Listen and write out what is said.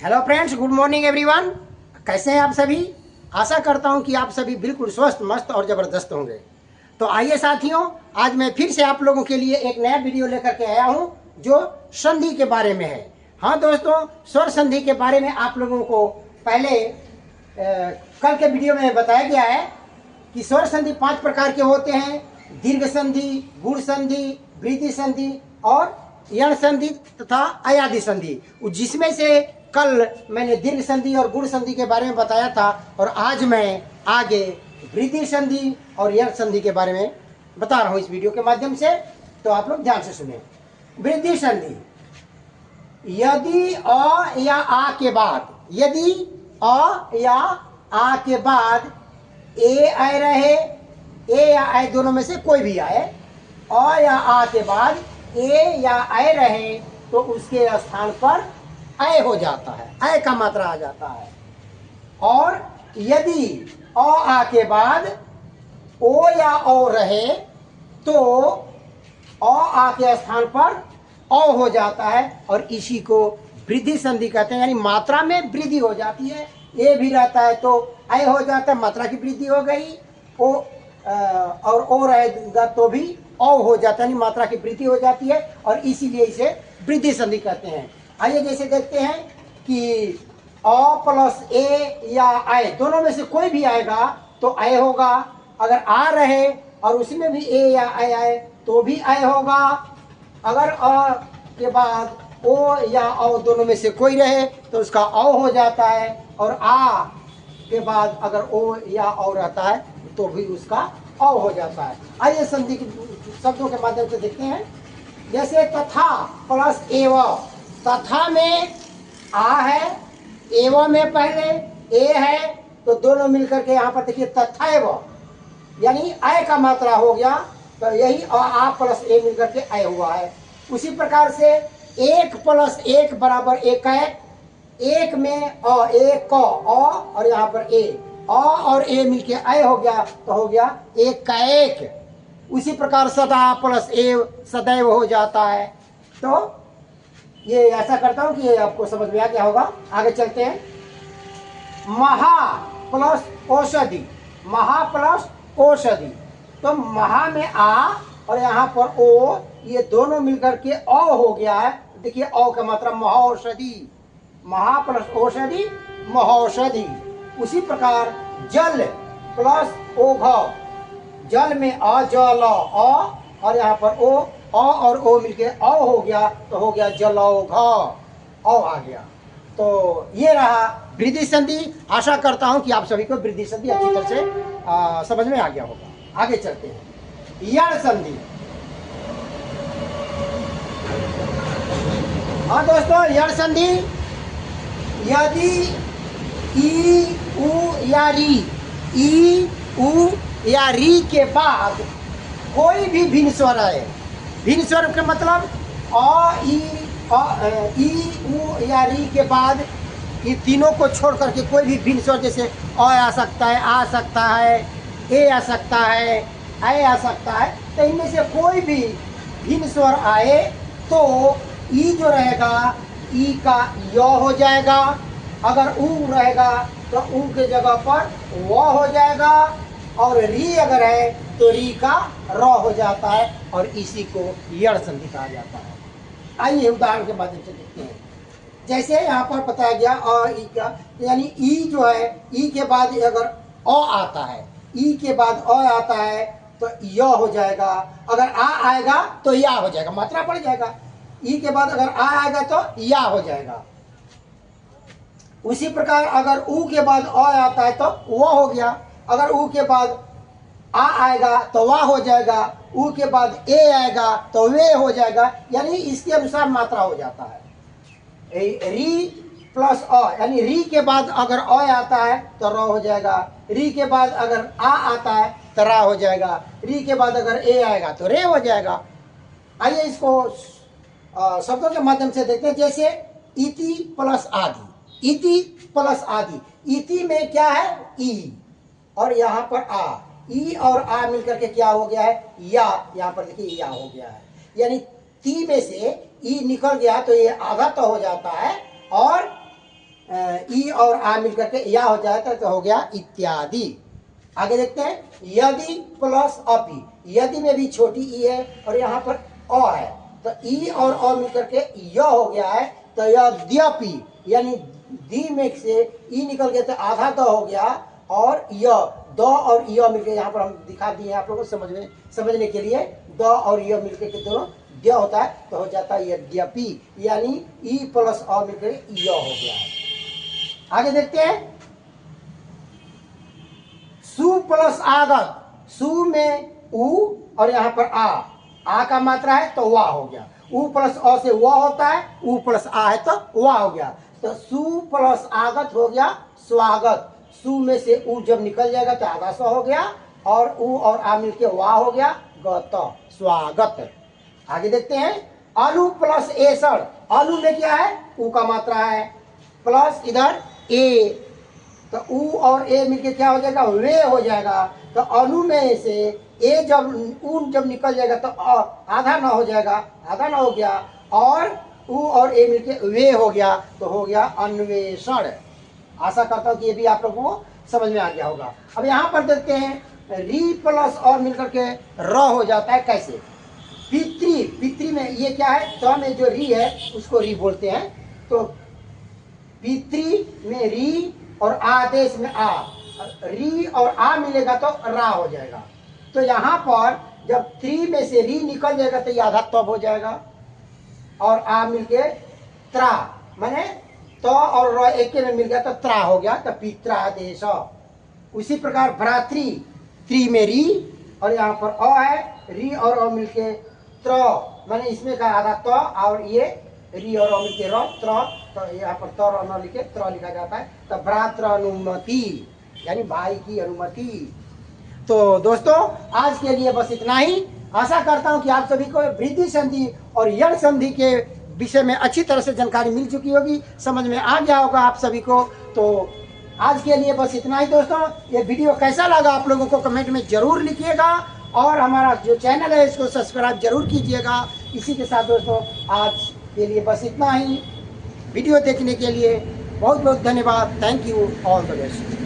Hello friends, good morning everyone. कैसे हैं आप सभी? आशा करता हूं कि आप सभी बिल्कुल स्वस्थ, मस्त और ज़बरदस्त होंगे। तो आइए साथियों, आज मैं फिर से आप लोगों के लिए एक नया वीडियो लेकर के आया हूं जो संधि के बारे में है। हाँ दोस्तों, स्वर संधि के बारे में आप लोगों को पहले कल के वीडियो में बताया गया है कि स्वर संधि 5 प्रकार के होते हैं: दीर्घ संधि, गुण संधि, वृद्धि संधि और यण संधि तथा अयादि संधि, जिसमें से कल मैंने दीर्घ संधि और गुण संधि के बारे में बताया था और आज मैं आगे वृद्धि संधि और यण संधि के बारे में बता रहा हूं इस वीडियो के माध्यम से। तो आप लोग ध्यान से सुने। वृद्धि संधि, यदि अ या आ के बाद, यदि अ या आ के बाद ए आए रहे, ए या आए दोनों में से कोई भी आए, अ या आ के बाद ए या आए रहे तो उसके स्थान पर अय हो जाता है, अय का मात्रा आ जाता है। और यदि अ आ के बाद ओ या औ रहे तो अ आ के स्थान पर औ हो जाता है और इसी को वृद्धि संधि कहते हैं, यानी मात्रा में वृद्धि हो जाती है। ए भी रहता है तो अय हो जाता है, मात्रा की वृद्धि हो गई। ओ और ओ रहेगा तो भी औ हो जाता है, यानी मात्रा की वृद्धि हो जाती है और इसीलिए इसे वृद्धि संधि कहते हैं। आइए जैसे देखते हैं कि अ प्लस ए या आए दोनों में से कोई भी आएगा तो अय होगा। अगर आ रहे और उसमें भी ए या आए आए तो भी अय होगा। अगर अ के बाद ओ या औ दोनों में से कोई रहे तो उसका औ हो जाता है और आ के बाद अगर ओ या औ रहता है तो भी उसका औ हो जाता है। आइए संधि शब्दों के माध्यम से देखते हैं। जैसे तथा प्लस एव, तथा में आ है, एव में पहले ए है तो दोनों मिलकर के यहाँ पर देखिए तथा एव, यानी अय का मात्रा हो गया। तो यही आ प्लस ए मिलकर के अय हुआ है। उसी प्रकार से एक प्लस एक बराबर एक, एक में अ, एक क अ और यहाँ पर ए, अ और ए मिलके अय हो गया तो हो गया एक का एक। उसी प्रकार सदा प्लस एव सदैव हो जाता है। तो ये ऐसा करता हूं कि ये आपको समझ में आ गया होगा। आगे चलते हैं। महा प्लस औषधि, महा प्लस औषधि, तो महा में आ और यहाँ पर ओ, ये दोनों मिलकर के अ हो गया है। देखिए अ का मात्रा महौषधि, महा प्लस औषधि महौषधि। उसी प्रकार जल प्लस ओघ, जल में अ जल अ और यहाँ पर ओ, अ और ओ मिलके अ हो गया तो हो गया जलौघ, अ आ गया। तो ये रहा वृद्धि संधि। आशा करता हूं कि आप सभी को वृद्धि संधि अच्छी तरह से समझ में आ गया होगा। आगे चलते हैं। यण संधि, हाँ दोस्तों, यण संधि, यदि ई उ या री, ई उ या री के बाद कोई भी भिन्न स्वर आए, भिन्न स्वर का मतलब अ ई उ या री के बाद ये तीनों को छोड़ करके कोई भी भिन्न स्वर, जैसे अ आ सकता है, आ सकता है, ए आ सकता है, ऐ आ सकता है, तो इनमें से कोई भी भिन्न स्वर आए तो ई जो रहेगा ई का य हो जाएगा। अगर उ रहेगा तो उ के जगह पर व हो जाएगा और री अगर है तो री का र हो जाता है और इसी को यण संधि कहा जाता है। आइए उदाहरण के माध्यम से देखते हैं। जैसे यहाँ पर बताया गया अ ई का, यानी ई जो है, ई के बाद अगर अ आता है, ई के बाद अ आता है तो य हो जाएगा। अगर आ आएगा तो या हो जाएगा, मात्रा बढ़ जाएगा। ई के बाद अगर आ आएगा तो या हो जाएगा। उसी प्रकार अगर उ के बाद अ आता है तो वो हो गया। अगर उ के बाद आ आएगा तो वाह हो जाएगा। उ के बाद ए आएगा तो वे हो जाएगा, यानी इसके अनुसार मात्रा हो जाता है। री प्लस अ, यानी री के बाद अगर अ आता है तो र हो जाएगा। री के बाद अगर आ आता है तो रा हो जाएगा। री के बाद अगर ए आएगा तो रे हो जाएगा। आइए इसको शब्दों के माध्यम से देखते हैं। जैसे इति प्लस आदि, इति प्लस आदि, इति में क्या है ई और यहाँ पर आ, ई और आ मिलकर के क्या हो गया है या, यहाँ पर देखिए या हो गया है। यानी ती में से ई निकल गया तो ये आधा तो हो जाता है और ई और आ मिल करके या हो जाता है तो हो गया इत्यादि। आगे देखते हैं, यदि प्लस अपि, यदि में भी छोटी ई है और यहाँ पर अ है तो ई और अ मिल करके य हो गया है, तो यद्यपि यानी दी में से ई निकल गया तो आधा द हो गया, और य द और य मिलकर यहाँ पर हम दिखा दिए आप लोगों को समझने के लिए, द और य मिलकर के दोनों द होता है तो हो जाता है यद्यपि, यानी ई प्लस अ मिलकर य हो गया है। आगे देखते हैं, सु प्लस आगत, सु में उ और यहाँ पर आ का मात्रा है तो वा हो गया, उ प्लस अ से वा होता है, उ प्लस आ है तो वा हो गया, तो सु प्लस आगत हो गया स्वागत। सु में से उ जब निकल जाएगा तो आधा स हो गया, और उ और आ मिलके वा हो गया गत, स्वागत। आगे देखते हैं, अलु प्लस एसड़, अलु में क्या है, उ का मात्रा है, प्लस इधर ए, तो उ और ए मिलके क्या हो जाएगा, वे हो जाएगा, तो अनु में से ए जब निकल जाएगा तो आधा ना हो जाएगा, आधा ना हो गया, और उ और ए मिलके वे हो गया तो हो गया अन्वेषण। आशा करता हूँ कि ये भी आप लोगों को समझ में आ गया होगा। अब यहाँ पर देखते हैं, री प्लस और मिलकर के र हो जाता है, कैसे, पितृ, पितृ में ये क्या है, त में जो री है उसको री बोलते हैं, तो पितृ में री और आदेश में आ, री और आ मिलेगा तो रा हो जाएगा, तो यहाँ पर जब त्रि में से री निकल जाएगा तो ये आधा तब हो जाएगा, और आ मिलके त्रा, माने तो और र एक में मिल गया तो त्रा हो गया, तो पित्रादेश। उसी प्रकार भ्रातृ, त्रि में री और यहाँ पर अ है, री और अ मिलके त्र, माने इसमें का आधा त और ये री और अ मिलके र, त्र, तो यहाँ पर तर और न लिखे त्र लिखा जाता है, तो भ्रातृ अनुमति यानी भाई की अनुमति। तो दोस्तों आज के लिए बस इतना ही। आशा करता हूँ कि आप सभी को वृद्धि संधि और यण संधि के विषय में अच्छी तरह से जानकारी मिल चुकी होगी, समझ में आ गया होगा आप सभी को। तो आज के लिए बस इतना ही दोस्तों। ये वीडियो कैसा लगा आप लोगों को कमेंट में जरूर लिखिएगा, और हमारा जो चैनल है इसको सब्सक्राइब जरूर कीजिएगा। इसी के साथ दोस्तों आज के लिए बस इतना ही। वीडियो देखने के लिए बहुत बहुत धन्यवाद। Thank you, all the best.